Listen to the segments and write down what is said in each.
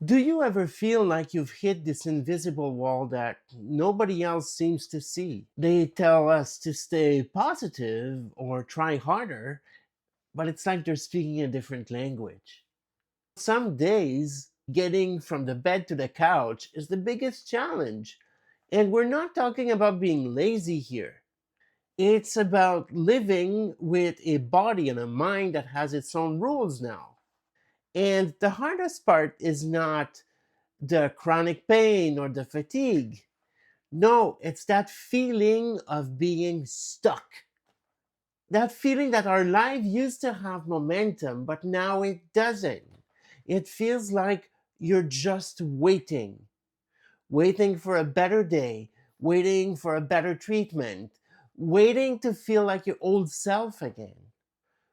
Do you ever feel like you've hit this invisible wall that nobody else seems to see? They tell us to stay positive or try harder, but it's like they're speaking a different language. Some days, getting from the bed to the couch is the biggest challenge. And we're not talking about being lazy here. It's about living with a body and a mind that has its own rules now. And the hardest part is not the chronic pain or the fatigue. No, it's that feeling of being stuck. That feeling that our life used to have momentum, but now it doesn't. It feels like you're just waiting, waiting for a better day, waiting for a better treatment, waiting to feel like your old self again.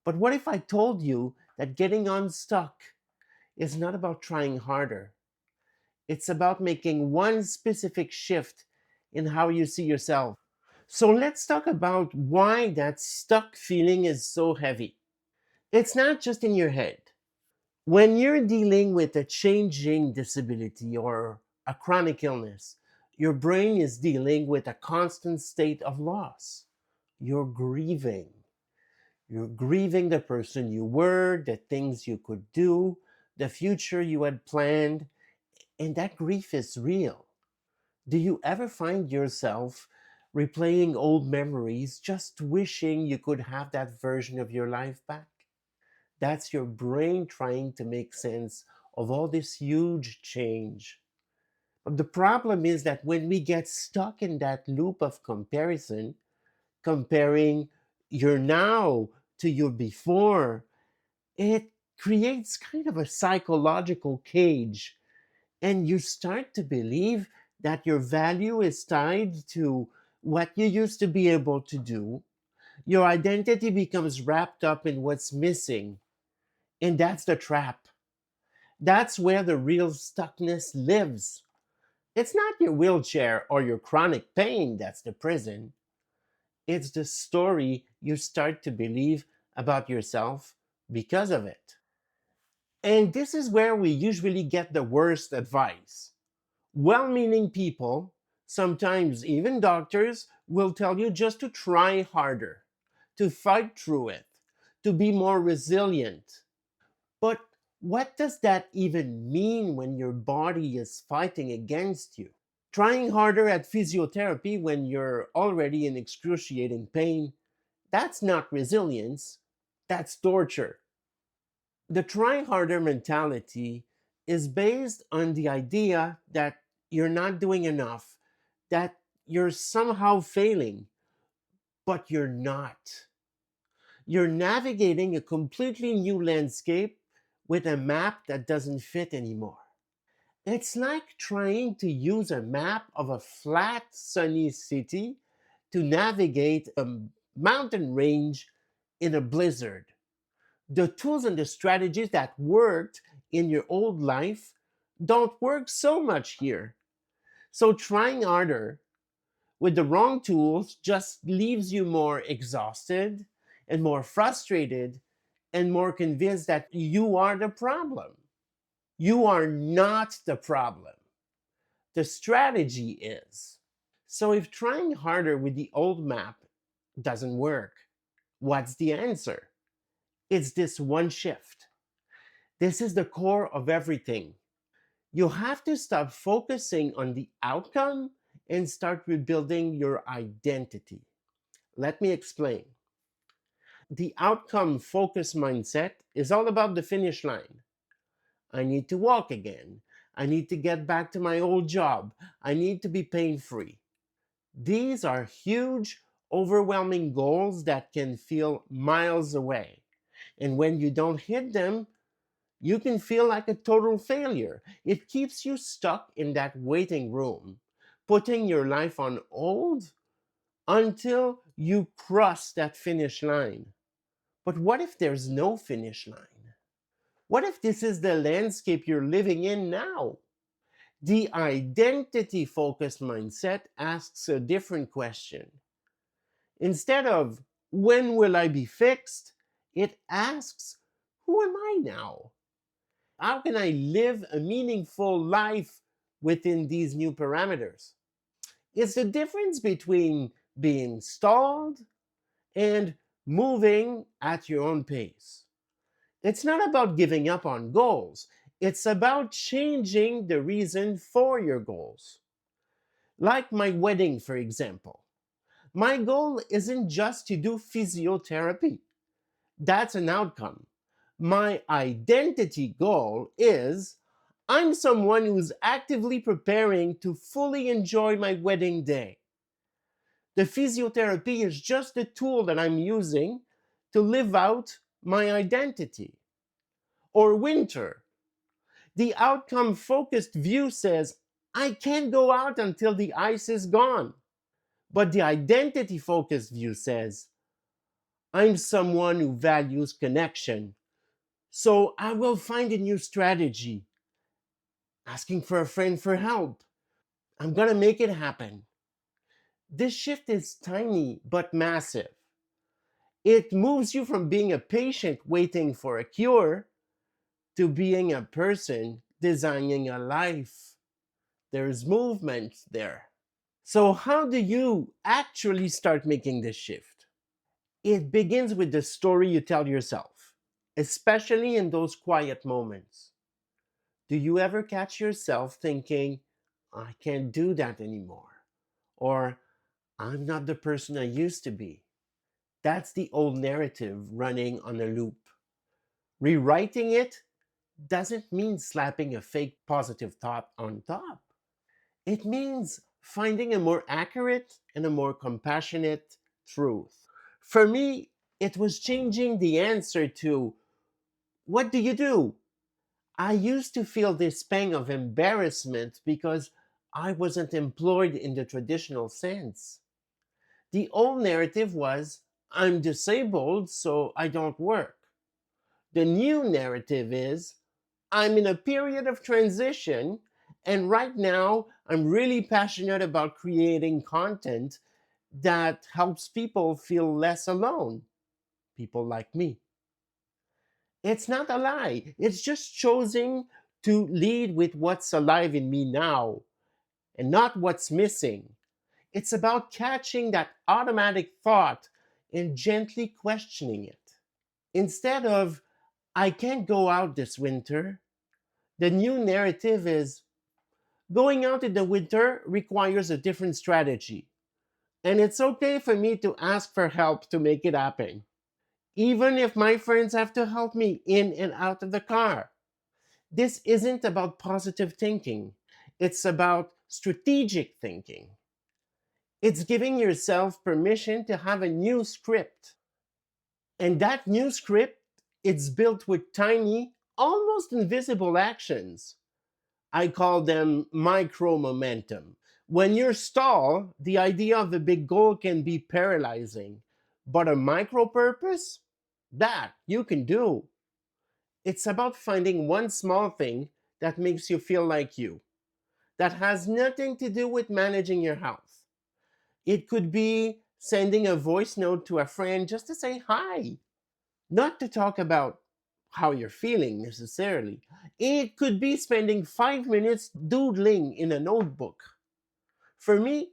But what if I told you that getting unstuck is not about trying harder? It's about making one specific shift in how you see yourself. So let's talk about why that stuck feeling is so heavy. It's not just in your head. When you're dealing with a changing disability or a chronic illness, your brain is dealing with a constant state of loss. You're grieving. You're grieving the person you were, the things you could do, the future you had planned, and that grief is real. Do you ever find yourself replaying old memories, just wishing you could have that version of your life back? That's your brain trying to make sense of all this huge change. But the problem is that when we get stuck in that loop of comparison, comparing your now to your before, it creates kind of a psychological cage. And you start to believe that your value is tied to what you used to be able to do. Your identity becomes wrapped up in what's missing. And that's the trap. That's where the real stuckness lives. It's not your wheelchair or your chronic pain that's the prison. It's the story you start to believe about yourself because of it. And this is where we usually get the worst advice. Well meaning people, sometimes even doctors, will tell you just to try harder, to fight through it, to be more resilient. But what does that even mean when your body is fighting against you? Trying harder at physiotherapy when you're already in excruciating pain, that's not resilience, that's torture. The try harder mentality is based on the idea that you're not doing enough, that you're somehow failing, but you're not. You're navigating a completely new landscape with a map that doesn't fit anymore. It's like trying to use a map of a flat, sunny city to navigate a mountain range in a blizzard. The tools and the strategies that worked in your old life don't work so much here. So trying harder with the wrong tools just leaves you more exhausted and more frustrated and more convinced that you are the problem. You are not the problem. The strategy is. So if trying harder with the old map doesn't work, what's the answer? It's this one shift. This is the core of everything. You have to stop focusing on the outcome and start rebuilding your identity. Let me explain. The outcome focused mindset is all about the finish line. I need to walk again. I need to get back to my old job. I need to be pain free. These are huge, overwhelming goals that can feel miles away. And when you don't hit them, you can feel like a total failure. It keeps you stuck in that waiting room, putting your life on hold until you cross that finish line. But what if there's no finish line? What if this is the landscape you're living in now? The identity focused mindset asks a different question. Instead of, when will I be fixed? It asks, who am I now? how can I live a meaningful life within these new parameters? It's the difference between being stalled and moving at your own pace. It's not about giving up on goals, it's about changing the reason for your goals. Like my wedding, for example. My goal isn't just to do physiotherapy, that's an outcome. My identity goal is I'm someone who's actively preparing to fully enjoy my wedding day. The physiotherapy is just the tool that I'm using to live out my identity. Or winter. The outcome focused view says, I can't go out until the ice is gone. But the identity focused view says, I'm someone who values connection. So I will find a new strategy, asking for a friend for help. I'm going to make it happen. This shift is tiny but massive. It moves you from being a patient waiting for a cure to being a person designing a life. There's movement there. So, how do you actually start making this shift? It begins with the story you tell yourself, especially in those quiet moments. Do you ever catch yourself thinking, I can't do that anymore? Or, I'm not the person I used to be? That's the old narrative running on a loop. Rewriting it doesn't mean slapping a fake positive thought on top. It means finding a more accurate and a more compassionate truth. For me, it was changing the answer to, what do you do? I used to feel this pang of embarrassment because I wasn't employed in the traditional sense. The old narrative was, I'm disabled, so I don't work. The new narrative is, I'm in a period of transition, and right now I'm really passionate about creating content that helps people feel less alone, people like me. It's not a lie, it's just choosing to lead with what's alive in me now and not what's missing. It's about catching that automatic thought and gently questioning it. Instead of, I can't go out this winter, the new narrative is, going out in the winter requires a different strategy. And it's okay for me to ask for help to make it happen, even if my friends have to help me in and out of the car. This isn't about positive thinking, it's about strategic thinking. It's giving yourself permission to have a new script. And that new script, it's built with tiny, almost invisible actions. I call them micro momentum. When you're stalled, the idea of a big goal can be paralyzing, but a micro purpose, that you can do. It's about finding one small thing that makes you feel like you, that has nothing to do with managing your health. It could be sending a voice note to a friend just to say hi, not to talk about how you're feeling necessarily. It could be spending 5 minutes doodling in a notebook. For me,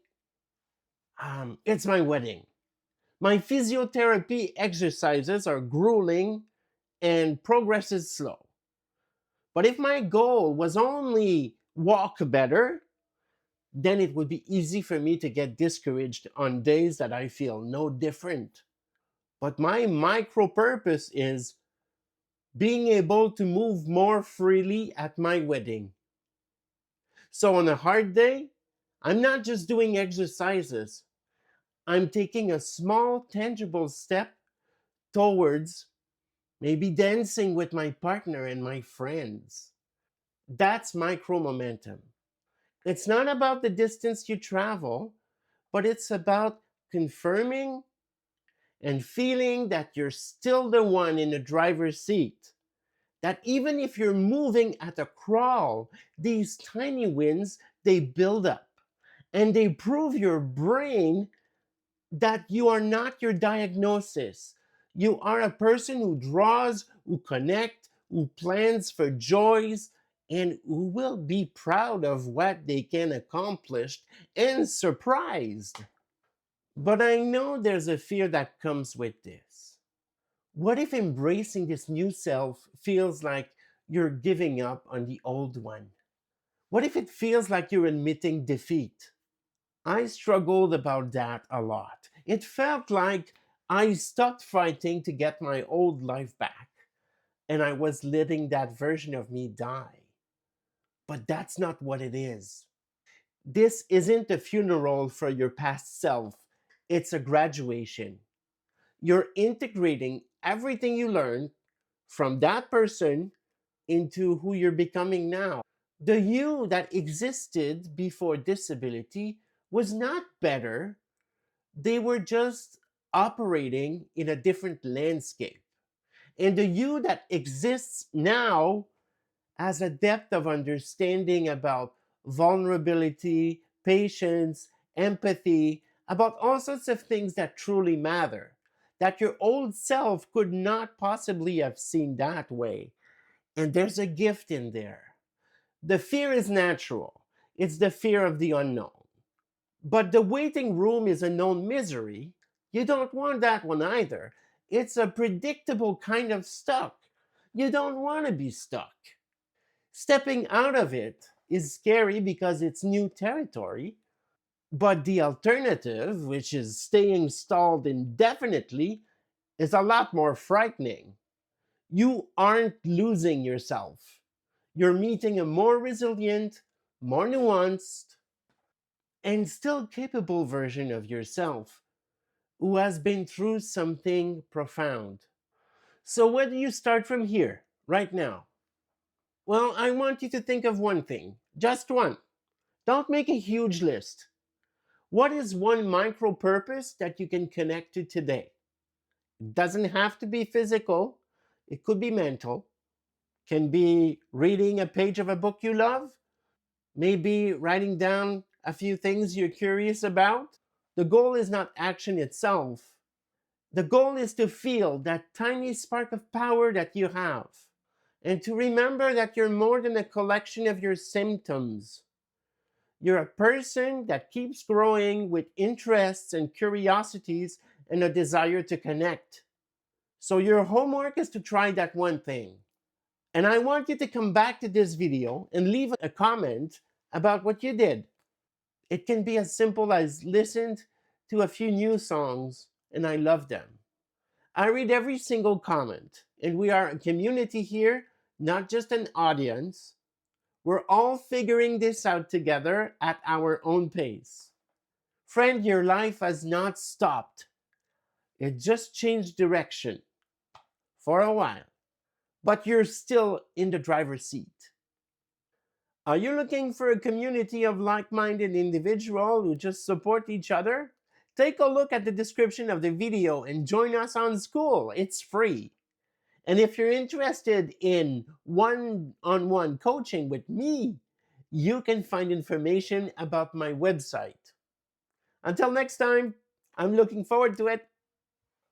it's my wedding. My physiotherapy exercises are grueling and progress is slow. But if my goal was only walk better, then it would be easy for me to get discouraged on days that I feel no different. But my micro purpose is being able to move more freely at my wedding. So on a hard day, I'm not just doing exercises, I'm taking a small, tangible step towards maybe dancing with my partner and my friends. That's micro momentum. It's not about the distance you travel, but it's about confirming and feeling that you're still the one in the driver's seat. That even if you're moving at a crawl, these tiny wins, they build up and they prove your brain that you are not your diagnosis. You are a person who draws, who connect, who plans for joys, and who will be proud of what they can accomplish and surprised. But I know there's a fear that comes with this. What if embracing this new self feels like you're giving up on the old one? What if it feels like you're admitting defeat? I struggled about that a lot. It felt like I stopped fighting to get my old life back, and I was letting that version of me die. But that's not what it is. This isn't a funeral for your past self, it's a graduation. You're integrating everything you learned from that person into who you're becoming now. The you that existed before disability was not better, they were just operating in a different landscape. And the you that exists now has a depth of understanding about vulnerability, patience, empathy, about all sorts of things that truly matter, that your old self could not possibly have seen that way. And there's a gift in there. The fear is natural, it's the fear of the unknown. But the waiting room is a known misery. You don't want that one either. It's a predictable kind of stuck. You don't want to be stuck. Stepping out of it is scary because it's new territory, but the alternative, which is staying stalled indefinitely, is a lot more frightening. You aren't losing yourself. You're meeting a more resilient, more nuanced, and still capable version of yourself who has been through something profound. So, where do you start from here, right now? Well, I want you to think of one thing, just one. Don't make a huge list. What is one micro purpose that you can connect to today? It doesn't have to be physical, it could be mental, can be reading a page of a book you love, maybe writing down a few things you're curious about. The goal is not action itself. The goal is to feel that tiny spark of power that you have, and to remember that you're more than a collection of your symptoms. You're a person that keeps growing with interests and curiosities and a desire to connect. So, your homework is to try that one thing. And I want you to come back to this video and leave a comment about what you did. It can be as simple as listened to a few new songs and I love them. I read every single comment, and we are a community here, not just an audience. We're all figuring this out together at our own pace. Friend, your life has not stopped. It just changed direction for a while, but you're still in the driver's seat. Are you looking for a community of like minded individuals who just support each other? Take a look at the description of the video and join us on School. It's free. And if you're interested in one on one coaching with me, you can find information about my website. Until next time, I'm looking forward to it.